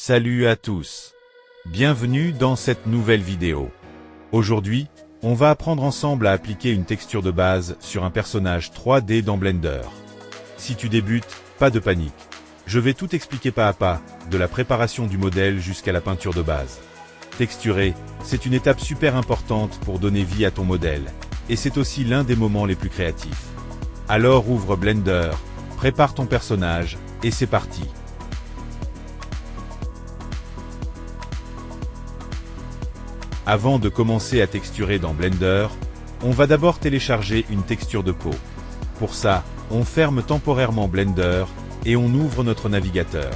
Salut à tous. Bienvenue dans cette nouvelle vidéo. Aujourd'hui, on va apprendre ensemble à appliquer une texture de base sur un personnage 3D dans Blender. Si tu débutes, pas de panique. Je vais tout expliquer pas à pas, de la préparation du modèle jusqu'à la peinture de base. Texturer, c'est une étape super importante pour donner vie à ton modèle, et c'est aussi l'un des moments les plus créatifs. Alors ouvre Blender, prépare ton personnage, et c'est parti. Avant de commencer à texturer dans Blender, on va d'abord télécharger une texture de peau. Pour ça, on ferme temporairement Blender et on ouvre notre navigateur.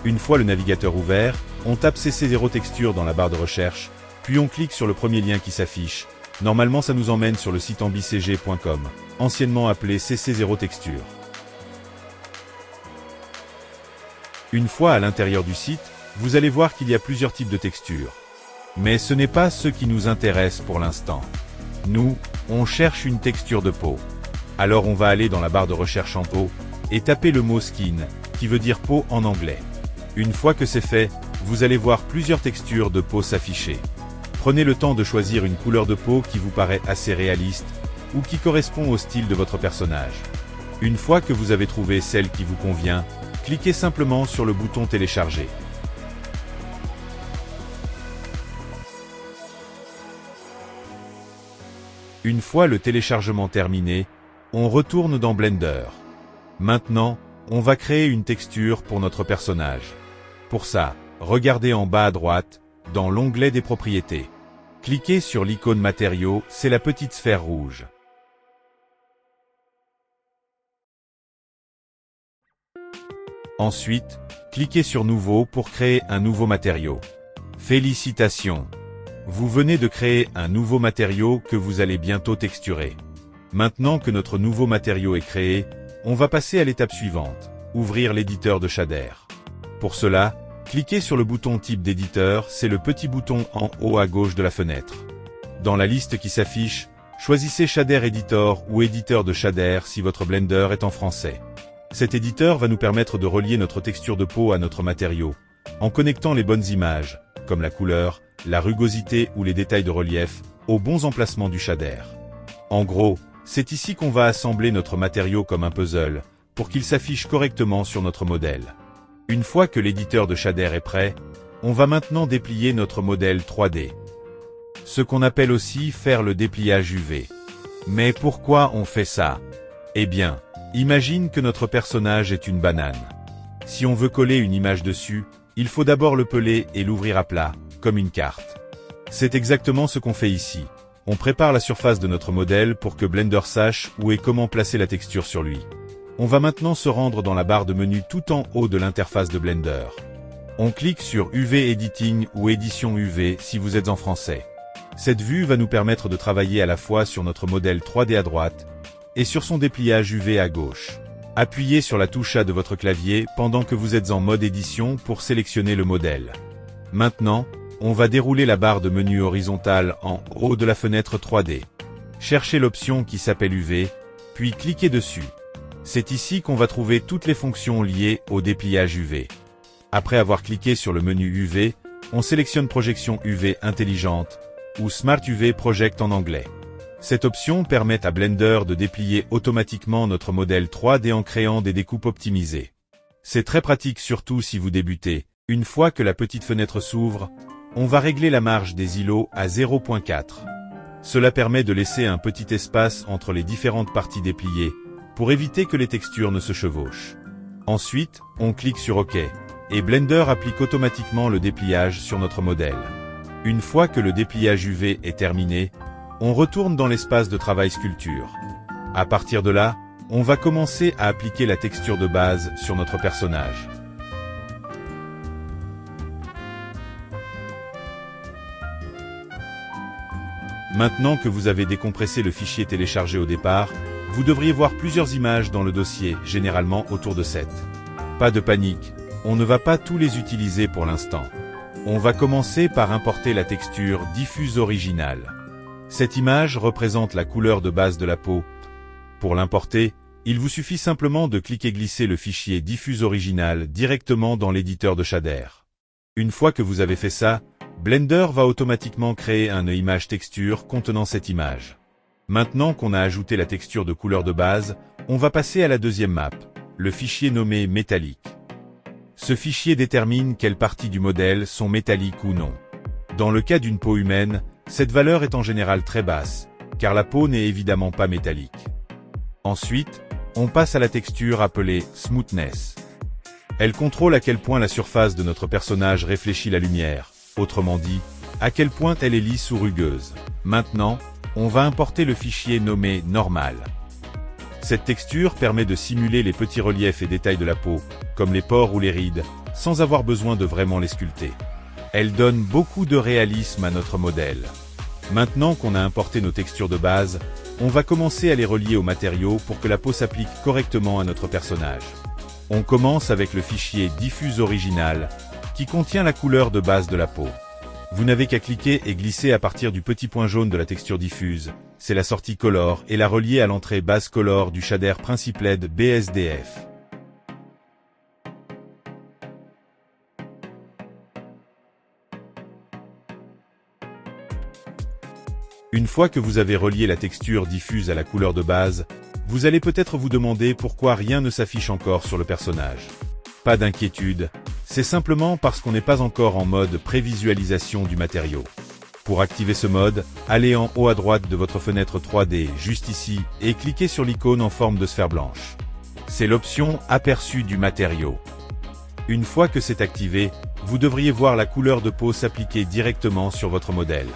Une fois le navigateur ouvert, on tape CC0 Texture dans la barre de recherche, puis on clique sur le premier lien qui s'affiche. Normalement, ça nous emmène sur le site ambicg.com, anciennement appelé CC0 Texture. Une fois à l'intérieur du site, vous allez voir qu'il y a plusieurs types de textures. Mais ce n'est pas ce qui nous intéresse pour l'instant. Nous, on cherche une texture de peau. Alors on va aller dans la barre de recherche en peau, et taper le mot skin, qui veut dire peau en anglais. Une fois que c'est fait, vous allez voir plusieurs textures de peau s'afficher. Prenez le temps de choisir une couleur de peau qui vous paraît assez réaliste, ou qui correspond au style de votre personnage. Une fois que vous avez trouvé celle qui vous convient, cliquez simplement sur le bouton télécharger. Une fois le téléchargement terminé, on retourne dans Blender. Maintenant, on va créer une texture pour notre personnage. Pour ça, regardez en bas à droite, dans l'onglet des propriétés. Cliquez sur l'icône matériaux, c'est la petite sphère rouge. Ensuite, cliquez sur Nouveau pour créer un nouveau matériau. Félicitations! Vous venez de créer un nouveau matériau que vous allez bientôt texturer. Maintenant que notre nouveau matériau est créé, on va passer à l'étape suivante, ouvrir l'éditeur de shader. Pour cela, cliquez sur le bouton type d'éditeur, c'est le petit bouton en haut à gauche de la fenêtre. Dans la liste qui s'affiche, choisissez Shader Editor ou éditeur de shader si votre Blender est en français. Cet éditeur va nous permettre de relier notre texture de peau à notre matériau, en connectant les bonnes images, comme la couleur, la rugosité ou les détails de relief, aux bons emplacements du shader. En gros, c'est ici qu'on va assembler notre matériau comme un puzzle, pour qu'il s'affiche correctement sur notre modèle. Une fois que l'éditeur de shader est prêt, on va maintenant déplier notre modèle 3D. Ce qu'on appelle aussi faire le dépliage UV. Mais pourquoi on fait ça? Eh bien, imagine que notre personnage est une banane. Si on veut coller une image dessus, il faut d'abord le peler et l'ouvrir à plat, comme une carte. C'est exactement ce qu'on fait ici. On prépare la surface de notre modèle pour que Blender sache où et comment placer la texture sur lui. On va maintenant se rendre dans la barre de menu tout en haut de l'interface de Blender. On clique sur UV Editing ou Édition UV si vous êtes en français. Cette vue va nous permettre de travailler à la fois sur notre modèle 3D à droite et sur son dépliage UV à gauche. Appuyez sur la touche A de votre clavier pendant que vous êtes en mode édition pour sélectionner le modèle. Maintenant, on va dérouler la barre de menu horizontale en haut de la fenêtre 3D. Cherchez l'option qui s'appelle UV, puis cliquez dessus. C'est ici qu'on va trouver toutes les fonctions liées au dépliage UV. Après avoir cliqué sur le menu UV, on sélectionne Projection UV intelligente, ou Smart UV Project en anglais. Cette option permet à Blender de déplier automatiquement notre modèle 3D en créant des découpes optimisées. C'est très pratique surtout si vous débutez. Une fois que la petite fenêtre s'ouvre, on va régler la marge des îlots à 0.4. Cela permet de laisser un petit espace entre les différentes parties dépliées, pour éviter que les textures ne se chevauchent. Ensuite, on clique sur OK, et Blender applique automatiquement le dépliage sur notre modèle. Une fois que le dépliage UV est terminé, on retourne dans l'espace de travail sculpture. À partir de là, on va commencer à appliquer la texture de base sur notre personnage. Maintenant que vous avez décompressé le fichier téléchargé au départ, vous devriez voir plusieurs images dans le dossier, généralement autour de 7. Pas de panique, on ne va pas tous les utiliser pour l'instant. On va commencer par importer la texture diffuse originale. Cette image représente la couleur de base de la peau. Pour l'importer, Il vous suffit simplement de cliquer glisser le fichier Diffuse original directement dans l'éditeur de shader. Une fois que vous avez fait ça, Blender va automatiquement créer une image texture contenant cette image. Maintenant qu'on a ajouté la texture de couleur de base, on va passer à la deuxième map, le fichier nommé métallique. Ce fichier détermine quelles parties du modèle sont métalliques ou non. Dans le cas d'une peau humaine, cette valeur est en général très basse, car la peau n'est évidemment pas métallique. Ensuite, on passe à la texture appelée Smoothness. Elle contrôle à quel point la surface de notre personnage réfléchit la lumière, autrement dit, à quel point elle est lisse ou rugueuse. Maintenant, on va importer le fichier nommé Normal. Cette texture permet de simuler les petits reliefs et détails de la peau, comme les pores ou les rides, sans avoir besoin de vraiment les sculpter. Elle donne beaucoup de réalisme à notre modèle. Maintenant qu'on a importé nos textures de base, on va commencer à les relier aux matériaux pour que la peau s'applique correctement à notre personnage. On commence avec le fichier Diffuse original, qui contient la couleur de base de la peau. Vous n'avez qu'à cliquer et glisser à partir du petit point jaune de la texture diffuse, c'est la sortie Color, et la relier à l'entrée base Color du shader Principled BSDF. Une fois que vous avez relié la texture diffuse à la couleur de base, vous allez peut-être vous demander pourquoi rien ne s'affiche encore sur le personnage. Pas d'inquiétude, c'est simplement parce qu'on n'est pas encore en mode prévisualisation du matériau. Pour activer ce mode, allez en haut à droite de votre fenêtre 3D, juste ici, et cliquez sur l'icône en forme de sphère blanche. C'est l'option Aperçu du matériau. Une fois que c'est activé, vous devriez voir la couleur de peau s'appliquer directement sur votre modèle.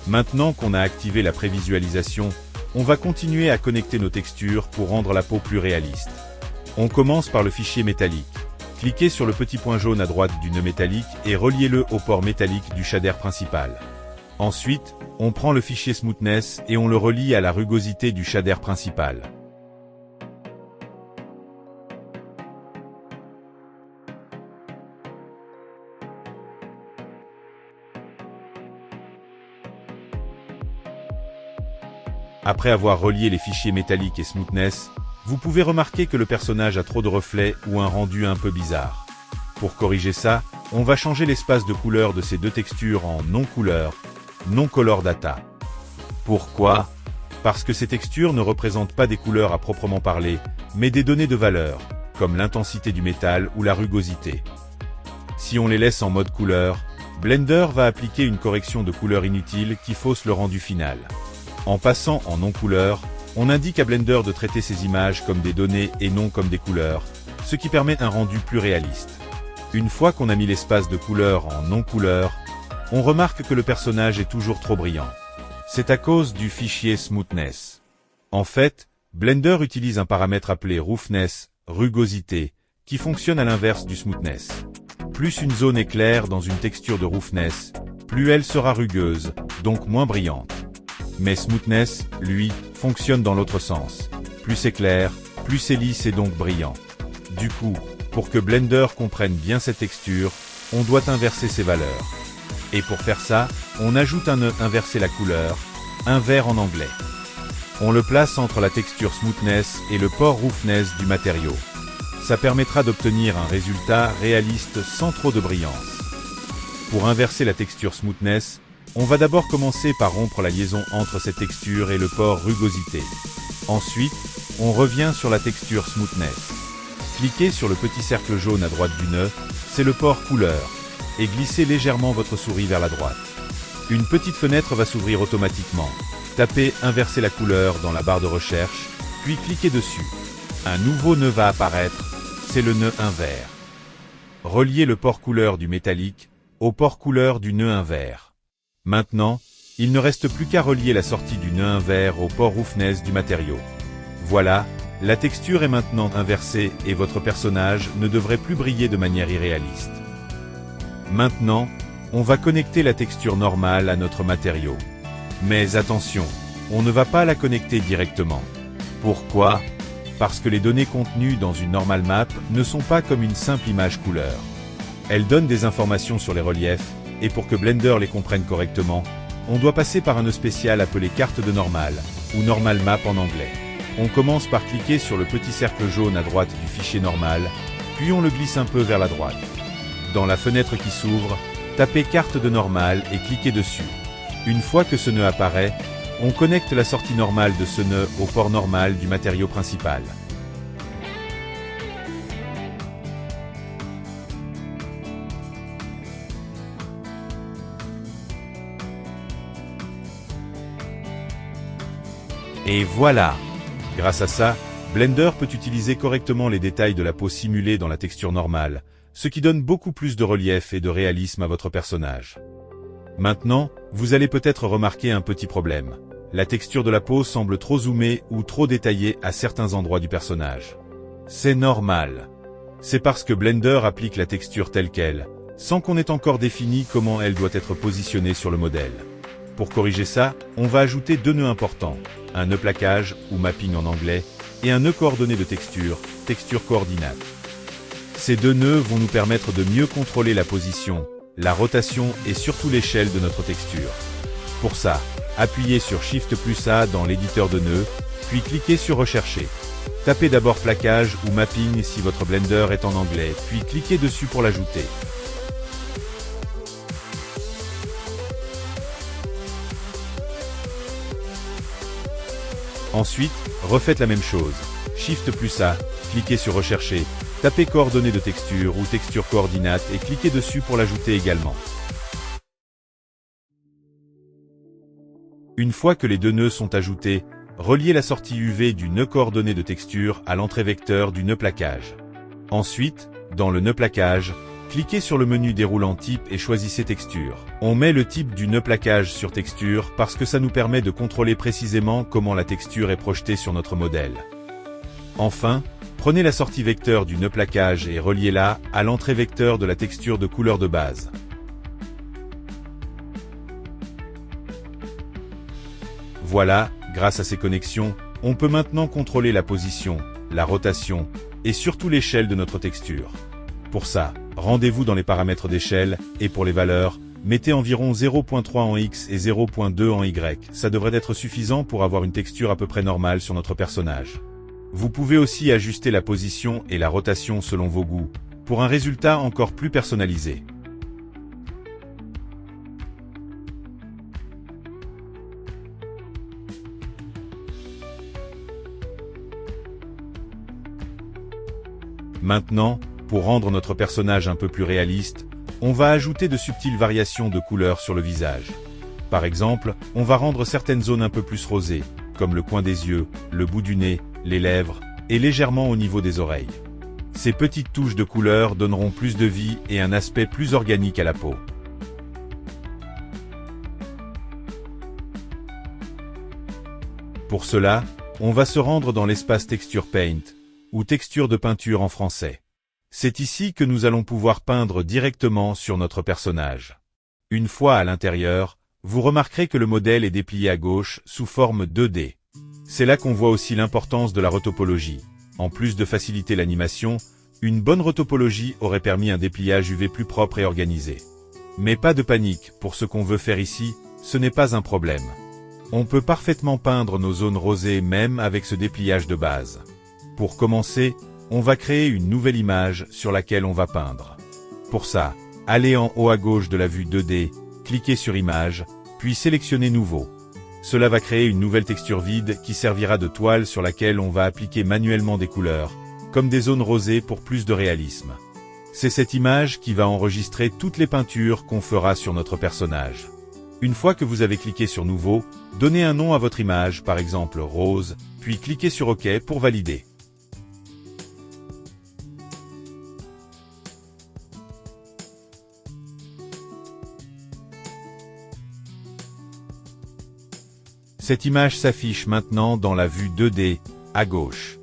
Maintenant qu'on a activé la prévisualisation, on va continuer à connecter nos textures pour rendre la peau plus réaliste. On commence par le fichier métallique. Cliquez sur le petit point jaune à droite du nœud métallique et reliez-le au port métallique du shader principal. Ensuite, on prend le fichier Smoothness et on le relie à la rugosité du shader principal. Après avoir relié les fichiers métalliques et Smoothness, vous pouvez remarquer que le personnage a trop de reflets ou un rendu un peu bizarre. Pour corriger ça, on va changer l'espace de couleur de ces deux textures en non-couleur, non-color data. Pourquoi? Parce que ces textures ne représentent pas des couleurs à proprement parler, mais des données de valeur, comme l'intensité du métal ou la rugosité. Si on les laisse en mode couleur, Blender va appliquer une correction de couleur inutile qui fausse le rendu final. En passant en non-couleur, on indique à Blender de traiter ces images comme des données et non comme des couleurs, ce qui permet un rendu plus réaliste. Une fois qu'on a mis l'espace de couleur en non-couleur, on remarque que le personnage est toujours trop brillant. C'est à cause du fichier Smoothness. En fait, Blender utilise un paramètre appelé Roughness, rugosité, qui fonctionne à l'inverse du Smoothness. Plus une zone est claire dans une texture de Roughness, plus elle sera rugueuse, donc moins brillante. Mais Smoothness, lui, fonctionne dans l'autre sens. Plus c'est clair, plus c'est lisse et donc brillant. Du coup, pour que Blender comprenne bien cette texture, on doit inverser ses valeurs. Et pour faire ça, on ajoute un nœud inverser la couleur, invers en anglais. On le place entre la texture Smoothness et le port Roughness du matériau. Ça permettra d'obtenir un résultat réaliste sans trop de brillance. Pour inverser la texture Smoothness, on va d'abord commencer par rompre la liaison entre cette texture et le port rugosité. Ensuite, on revient sur la texture Smoothness. Cliquez sur le petit cercle jaune à droite du nœud, c'est le port couleur, et glissez légèrement votre souris vers la droite. Une petite fenêtre va s'ouvrir automatiquement. Tapez « Inverser la couleur » dans la barre de recherche, puis cliquez dessus. Un nouveau nœud va apparaître, c'est le nœud invers. Reliez le port couleur du métallique au port couleur du nœud invers. Maintenant, il ne reste plus qu'à relier la sortie du nœud invers au port Roughness du matériau. Voilà, la texture est maintenant inversée et votre personnage ne devrait plus briller de manière irréaliste. Maintenant, on va connecter la texture normale à notre matériau. Mais attention, on ne va pas la connecter directement. Pourquoi? Parce que les données contenues dans une normal map ne sont pas comme une simple image couleur. Elles donnent des informations sur les reliefs, et pour que Blender les comprenne correctement, on doit passer par un nœud spécial appelé carte de normal, ou normal map en anglais. On commence par cliquer sur le petit cercle jaune à droite du fichier normal, puis on le glisse un peu vers la droite. Dans la fenêtre qui s'ouvre, tapez carte de normal et cliquez dessus. Une fois que ce nœud apparaît, on connecte la sortie normale de ce nœud au port normal du matériau principal. Et voilà! Grâce à ça, Blender peut utiliser correctement les détails de la peau simulée dans la texture normale, ce qui donne beaucoup plus de relief et de réalisme à votre personnage. Maintenant, vous allez peut-être remarquer un petit problème. La texture de la peau semble trop zoomée ou trop détaillée à certains endroits du personnage. C'est normal. C'est parce que Blender applique la texture telle qu'elle, sans qu'on ait encore défini comment elle doit être positionnée sur le modèle. Pour corriger ça, on va ajouter deux nœuds importants, un nœud plaquage, ou mapping en anglais, et un nœud coordonné de texture, texture coordinate. Ces deux nœuds vont nous permettre de mieux contrôler la position, la rotation et surtout l'échelle de notre texture. Pour ça, appuyez sur Shift plus A dans l'éditeur de nœuds, puis cliquez sur Rechercher. Tapez d'abord plaquage ou mapping si votre Blender est en anglais, puis cliquez dessus pour l'ajouter. Ensuite, refaites la même chose. Shift plus A, cliquez sur Rechercher, tapez coordonnées de texture ou texture coordinate et cliquez dessus pour l'ajouter également. Une fois que les deux nœuds sont ajoutés, reliez la sortie UV du nœud coordonné de texture à l'entrée vecteur du nœud plaquage. Ensuite, dans le nœud plaquage, cliquez sur le menu déroulant Type et choisissez Texture. On met le type du nœud plaquage sur Texture parce que ça nous permet de contrôler précisément comment la texture est projetée sur notre modèle. Enfin, prenez la sortie vecteur du nœud plaquage et reliez-la à l'entrée vecteur de la texture de couleur de base. Voilà, grâce à ces connexions, on peut maintenant contrôler la position, la rotation et surtout l'échelle de notre texture. Pour ça, rendez-vous dans les paramètres d'échelle, et pour les valeurs, mettez environ 0.3 en X et 0.2 en Y, ça devrait être suffisant pour avoir une texture à peu près normale sur notre personnage. Vous pouvez aussi ajuster la position et la rotation selon vos goûts, pour un résultat encore plus personnalisé. Maintenant, pour rendre notre personnage un peu plus réaliste, on va ajouter de subtiles variations de couleurs sur le visage. Par exemple, on va rendre certaines zones un peu plus rosées, comme le coin des yeux, le bout du nez, les lèvres, et légèrement au niveau des oreilles. Ces petites touches de couleurs donneront plus de vie et un aspect plus organique à la peau. Pour cela, on va se rendre dans l'espace Texture Paint, ou texture de peinture en français. C'est ici que nous allons pouvoir peindre directement sur notre personnage. Une fois à l'intérieur, vous remarquerez que le modèle est déplié à gauche sous forme 2D. C'est là qu'on voit aussi l'importance de la retopologie. En plus de faciliter l'animation, une bonne retopologie aurait permis un dépliage UV plus propre et organisé. Mais pas de panique, pour ce qu'on veut faire ici, ce n'est pas un problème. On peut parfaitement peindre nos zones rosées même avec ce dépliage de base. Pour commencer, on va créer une nouvelle image sur laquelle on va peindre. Pour ça, allez en haut à gauche de la vue 2D, cliquez sur Image, puis sélectionnez Nouveau. Cela va créer une nouvelle texture vide qui servira de toile sur laquelle on va appliquer manuellement des couleurs, comme des zones rosées pour plus de réalisme. C'est cette image qui va enregistrer toutes les peintures qu'on fera sur notre personnage. Une fois que vous avez cliqué sur Nouveau, donnez un nom à votre image, par exemple Rose, puis cliquez sur OK pour valider. Cette image s'affiche maintenant dans la vue 2D, à gauche.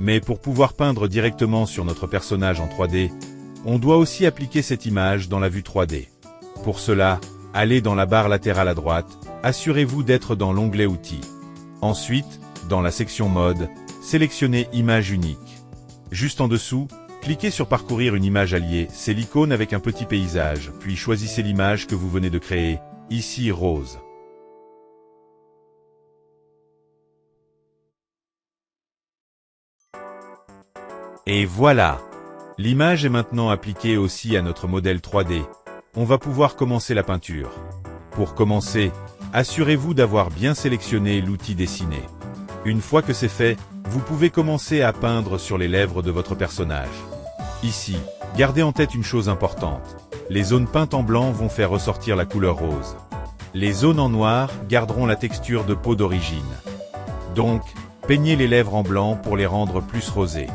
Mais pour pouvoir peindre directement sur notre personnage en 3D, on doit aussi appliquer cette image dans la vue 3D. Pour cela, allez dans la barre latérale à droite, assurez-vous d'être dans l'onglet Outils. Ensuite, dans la section Mode, sélectionnez Image unique. Juste en dessous, cliquez sur Parcourir une image alliée, c'est l'icône avec un petit paysage, puis choisissez l'image que vous venez de créer, ici Rose. Et voilà! L'image est maintenant appliquée aussi à notre modèle 3D. On va pouvoir commencer la peinture. Pour commencer, assurez-vous d'avoir bien sélectionné l'outil dessiné. Une fois que c'est fait, vous pouvez commencer à peindre sur les lèvres de votre personnage. Ici, gardez en tête une chose importante. Les zones peintes en blanc vont faire ressortir la couleur rose. Les zones en noir garderont la texture de peau d'origine. Donc, peignez les lèvres en blanc pour les rendre plus rosées.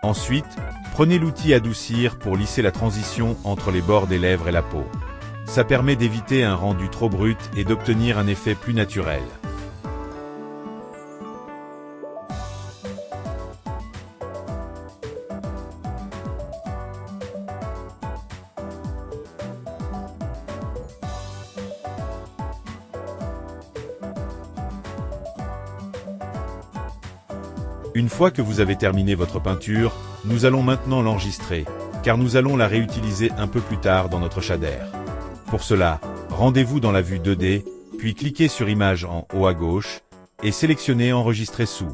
Ensuite, prenez l'outil Adoucir pour lisser la transition entre les bords des lèvres et la peau. Ça permet d'éviter un rendu trop brut et d'obtenir un effet plus naturel. Une fois que vous avez terminé votre peinture, nous allons maintenant l'enregistrer, car nous allons la réutiliser un peu plus tard dans notre shader. Pour cela, rendez-vous dans la vue 2D, puis cliquez sur Image en haut à gauche, et sélectionnez Enregistrer sous.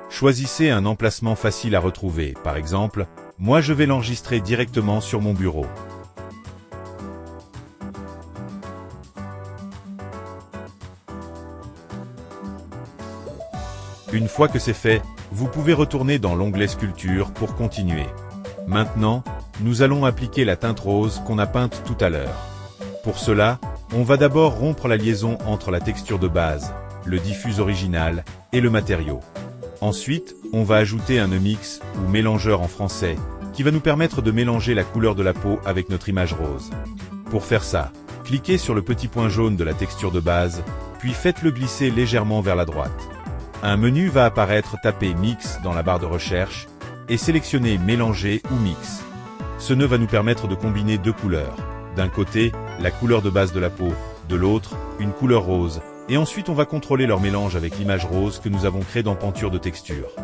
Choisissez un emplacement facile à retrouver, par exemple, moi je vais l'enregistrer directement sur mon bureau. Une fois que c'est fait, vous pouvez retourner dans l'onglet Sculpture pour continuer. Maintenant, nous allons appliquer la teinte rose qu'on a peinte tout à l'heure. Pour cela, on va d'abord rompre la liaison entre la texture de base, le diffuse original, et le matériau. Ensuite, on va ajouter un mix, ou mélangeur en français, qui va nous permettre de mélanger la couleur de la peau avec notre image rose. Pour faire ça, cliquez sur le petit point jaune de la texture de base, puis faites-le glisser légèrement vers la droite. Un menu va apparaître, tapez Mix dans la barre de recherche et sélectionnez Mélanger ou Mix. Ce nœud va nous permettre de combiner deux couleurs. D'un côté, la couleur de base de la peau, de l'autre, une couleur rose, et ensuite on va contrôler leur mélange avec l'image rose que nous avons créée dans Peinture de texture.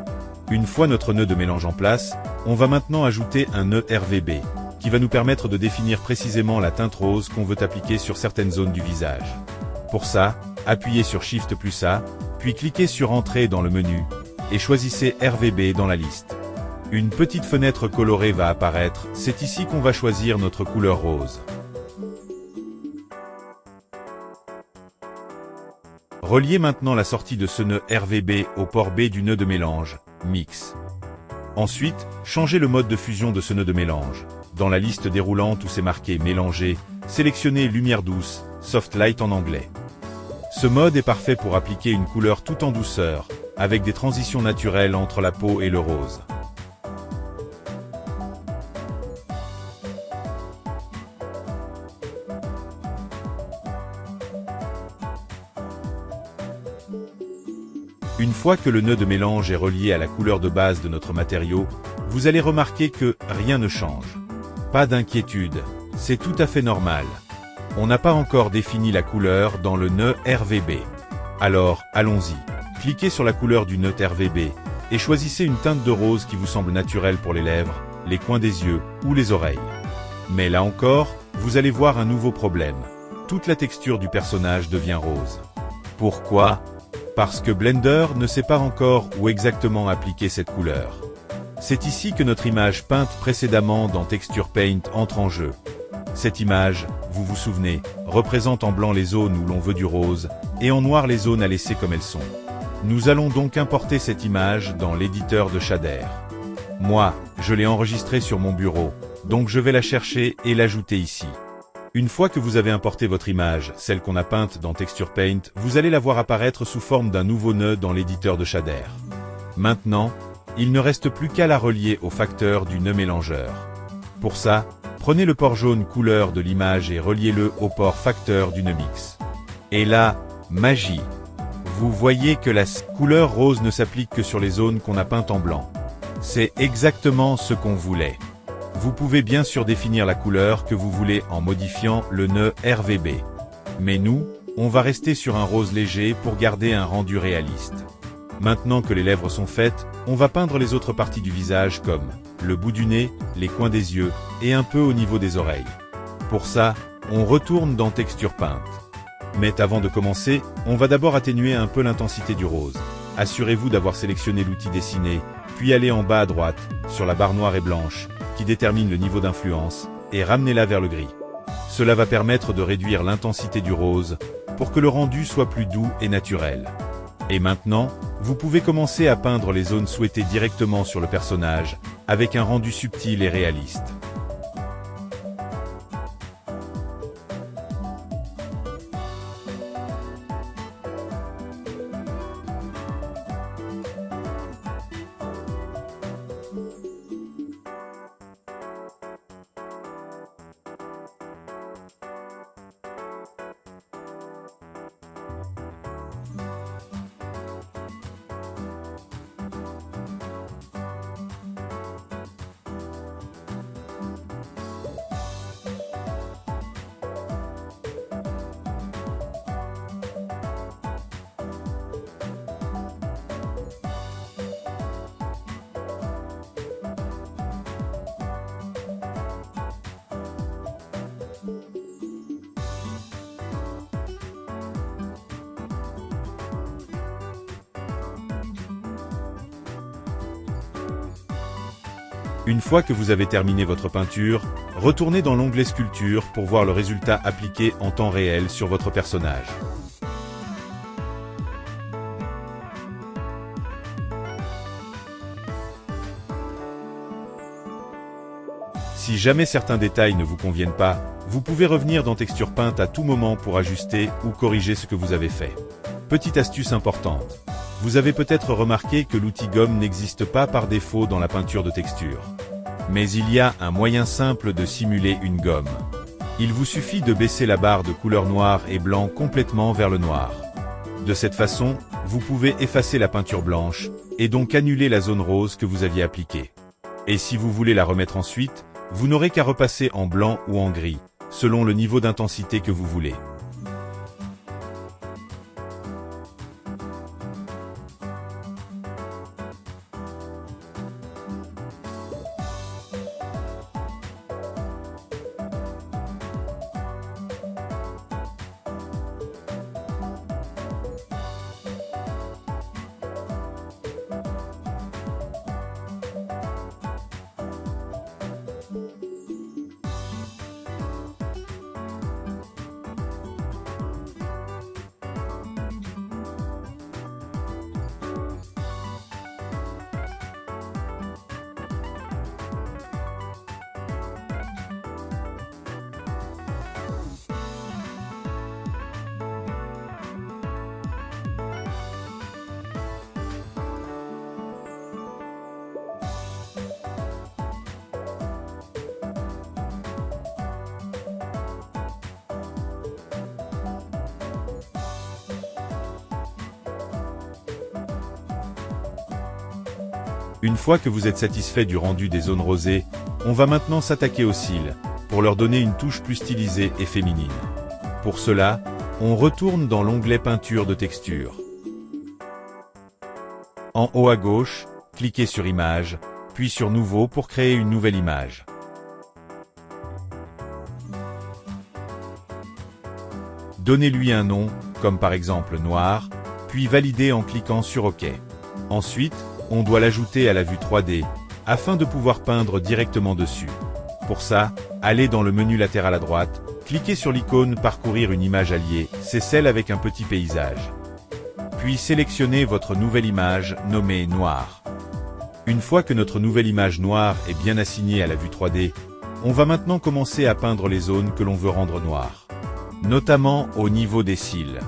Une fois notre nœud de mélange en place, on va maintenant ajouter un nœud RVB, qui va nous permettre de définir précisément la teinte rose qu'on veut appliquer sur certaines zones du visage. Pour ça, appuyez sur Shift plus A, puis cliquez sur Entrée dans le menu, et choisissez RVB dans la liste. Une petite fenêtre colorée va apparaître, c'est ici qu'on va choisir notre couleur rose. Reliez maintenant la sortie de ce nœud RVB au port B du nœud de mélange, Mix. Ensuite, changez le mode de fusion de ce nœud de mélange. Dans la liste déroulante où c'est marqué Mélanger, sélectionnez Lumière douce, Soft Light en anglais. Ce mode est parfait pour appliquer une couleur tout en douceur, avec des transitions naturelles entre la peau et le rose. Une fois que le nœud de mélange est relié à la couleur de base de notre matériau, vous allez remarquer que rien ne change. Pas d'inquiétude, c'est tout à fait normal. On n'a pas encore défini la couleur dans le nœud RVB. Alors, allons-y. Cliquez sur la couleur du nœud RVB et choisissez une teinte de rose qui vous semble naturelle pour les lèvres, les coins des yeux ou les oreilles. Mais là encore, vous allez voir un nouveau problème. Toute la texture du personnage devient rose. Pourquoi ? Parce que Blender ne sait pas encore où exactement appliquer cette couleur. C'est ici que notre image peinte précédemment dans Texture Paint entre en jeu. Cette image, vous vous souvenez, représente en blanc les zones où l'on veut du rose, et en noir les zones à laisser comme elles sont. Nous allons donc importer cette image dans l'éditeur de shader. Moi, je l'ai enregistrée sur mon bureau, donc je vais la chercher et l'ajouter ici. Une fois que vous avez importé votre image, celle qu'on a peinte dans Texture Paint, vous allez la voir apparaître sous forme d'un nouveau nœud dans l'éditeur de shader. Maintenant, il ne reste plus qu'à la relier au facteur du nœud mélangeur. Pour ça, prenez le port jaune couleur de l'image et reliez-le au port facteur du nœud mix. Et là, magie! Vous voyez que la couleur rose ne s'applique que sur les zones qu'on a peintes en blanc. C'est exactement ce qu'on voulait. Vous pouvez bien sûr définir la couleur que vous voulez en modifiant le nœud RVB. Mais nous, on va rester sur un rose léger pour garder un rendu réaliste. Maintenant que les lèvres sont faites, on va peindre les autres parties du visage comme le bout du nez, les coins des yeux et un peu au niveau des oreilles. Pour ça, on retourne dans Texture peinte. Mais avant de commencer, on va d'abord atténuer un peu l'intensité du rose. Assurez-vous d'avoir sélectionné l'outil dessiné, puis allez en bas à droite, sur la barre noire et blanche, qui détermine le niveau d'influence, et ramenez-la vers le gris. Cela va permettre de réduire l'intensité du rose, pour que le rendu soit plus doux et naturel. Et maintenant, vous pouvez commencer à peindre les zones souhaitées directement sur le personnage, avec un rendu subtil et réaliste. Une fois que vous avez terminé votre peinture, retournez dans l'onglet Sculpture pour voir le résultat appliqué en temps réel sur votre personnage. Si jamais certains détails ne vous conviennent pas, vous pouvez revenir dans Texture peinte à tout moment pour ajuster ou corriger ce que vous avez fait. Petite astuce importante. Vous avez peut-être remarqué que l'outil gomme n'existe pas par défaut dans la peinture de texture. Mais il y a un moyen simple de simuler une gomme. Il vous suffit de baisser la barre de couleur noir et blanc complètement vers le noir. De cette façon, vous pouvez effacer la peinture blanche, et donc annuler la zone rose que vous aviez appliquée. Et si vous voulez la remettre ensuite, vous n'aurez qu'à repasser en blanc ou en gris, selon le niveau d'intensité que vous voulez. Une fois que vous êtes satisfait du rendu des zones rosées, on va maintenant s'attaquer aux cils, pour leur donner une touche plus stylisée et féminine. Pour cela, on retourne dans l'onglet Peinture de texture. En haut à gauche, cliquez sur Image, puis sur Nouveau pour créer une nouvelle image. Donnez-lui un nom, comme par exemple Noir, puis validez en cliquant sur OK. Ensuite, on doit l'ajouter à la vue 3D, afin de pouvoir peindre directement dessus. Pour ça, allez dans le menu latéral à droite, cliquez sur l'icône Parcourir une image alliée, c'est celle avec un petit paysage. Puis sélectionnez votre nouvelle image, nommée Noir. Une fois que notre nouvelle image noire est bien assignée à la vue 3D, on va maintenant commencer à peindre les zones que l'on veut rendre noires, notamment au niveau des cils.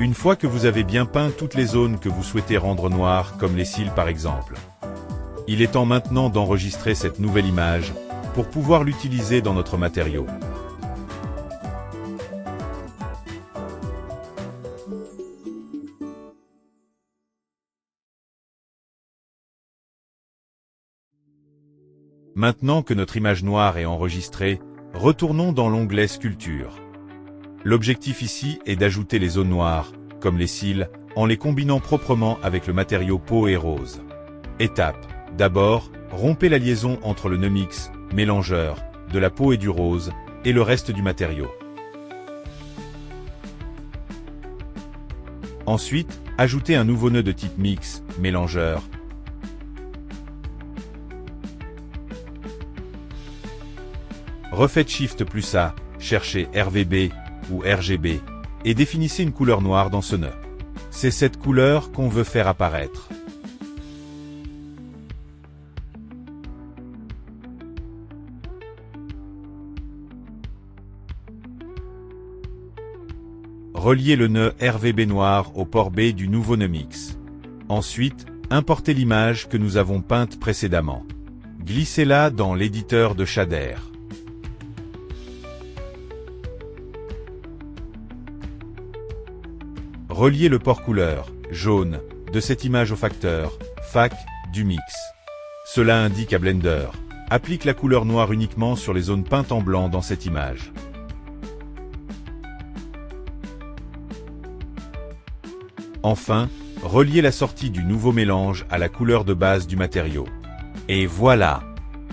Une fois que vous avez bien peint toutes les zones que vous souhaitez rendre noires, comme les cils par exemple, Il est temps maintenant d'enregistrer cette nouvelle image pour pouvoir l'utiliser dans notre matériau. Maintenant que notre image noire est enregistrée, retournons dans l'onglet Sculpture. L'objectif ici est d'ajouter les zones noires, comme les cils, en les combinant proprement avec le matériau peau et rose. Étape. D'abord, rompez la liaison entre le nœud mix, mélangeur, de la peau et du rose, et le reste du matériau. Ensuite, ajoutez un nouveau nœud de type mix, mélangeur. Refaites Shift plus A, cherchez RVB ou RGB, et définissez une couleur noire dans ce nœud. C'est cette couleur qu'on veut faire apparaître. Reliez le nœud RVB noir au port B du nouveau nœud mix. Ensuite, importez l'image que nous avons peinte précédemment. Glissez-la dans l'éditeur de shader. Reliez le port couleur, jaune, de cette image au facteur, FAC, du mix. Cela indique à Blender, applique la couleur noire uniquement sur les zones peintes en blanc dans cette image. Enfin, reliez la sortie du nouveau mélange à la couleur de base du matériau. Et voilà!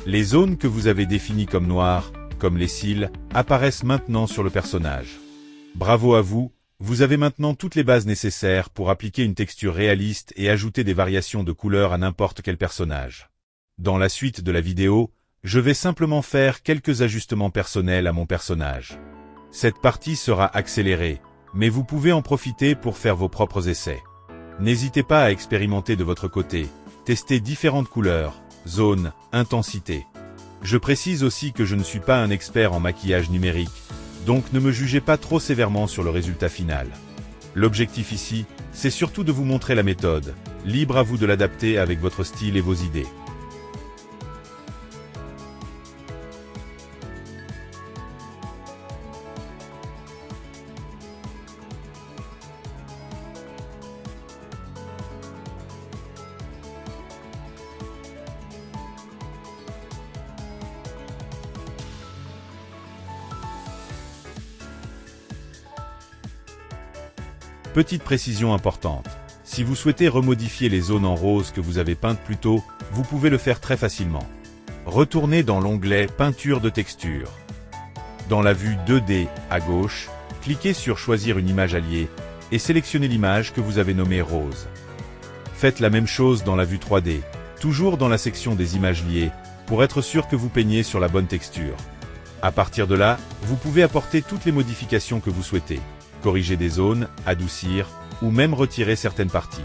Les zones que vous avez définies comme noires, comme les cils, apparaissent maintenant sur le personnage. Bravo à vous! Vous avez maintenant toutes les bases nécessaires pour appliquer une texture réaliste et ajouter des variations de couleurs à n'importe quel personnage. Dans la suite de la vidéo, je vais simplement faire quelques ajustements personnels à mon personnage. Cette partie sera accélérée, mais vous pouvez en profiter pour faire vos propres essais. N'hésitez pas à expérimenter de votre côté, tester différentes couleurs, zones, intensités. Je précise aussi que je ne suis pas un expert en maquillage numérique, donc ne me jugez pas trop sévèrement sur le résultat final. L'objectif ici, c'est surtout de vous montrer la méthode, libre à vous de l'adapter avec votre style et vos idées. Petite précision importante, si vous souhaitez remodifier les zones en rose que vous avez peintes plus tôt, vous pouvez le faire très facilement. Retournez dans l'onglet Peinture de texture. Dans la vue 2D, à gauche, cliquez sur Choisir une image alliée et sélectionnez l'image que vous avez nommée rose. Faites la même chose dans la vue 3D, toujours dans la section des images liées, pour être sûr que vous peignez sur la bonne texture. À partir de là, vous pouvez apporter toutes les modifications que vous souhaitez. Corriger des zones, adoucir, ou même retirer certaines parties.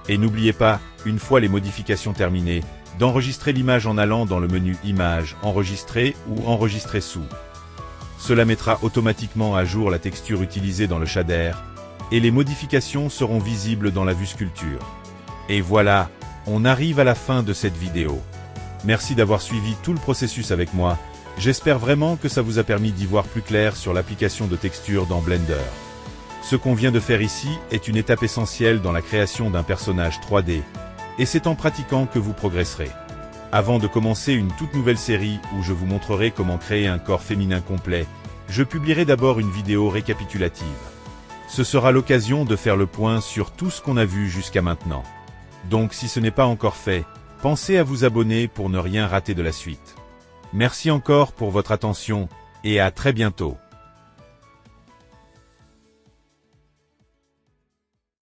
Et n'oubliez pas, une fois les modifications terminées, d'enregistrer l'image en allant dans le menu Images, Enregistrer ou Enregistrer sous. Cela mettra automatiquement à jour la texture utilisée dans le shader, et les modifications seront visibles dans la vue Sculpture. Et voilà, on arrive à la fin de cette vidéo. Merci d'avoir suivi tout le processus avec moi, j'espère vraiment que ça vous a permis d'y voir plus clair sur l'application de texture dans Blender. Ce qu'on vient de faire ici est une étape essentielle dans la création d'un personnage 3D, et c'est en pratiquant que vous progresserez. Avant de commencer une toute nouvelle série où je vous montrerai comment créer un corps féminin complet, je publierai d'abord une vidéo récapitulative. Ce sera l'occasion de faire le point sur tout ce qu'on a vu jusqu'à maintenant. Donc si ce n'est pas encore fait, pensez à vous abonner pour ne rien rater de la suite. Merci encore pour votre attention, et à très bientôt.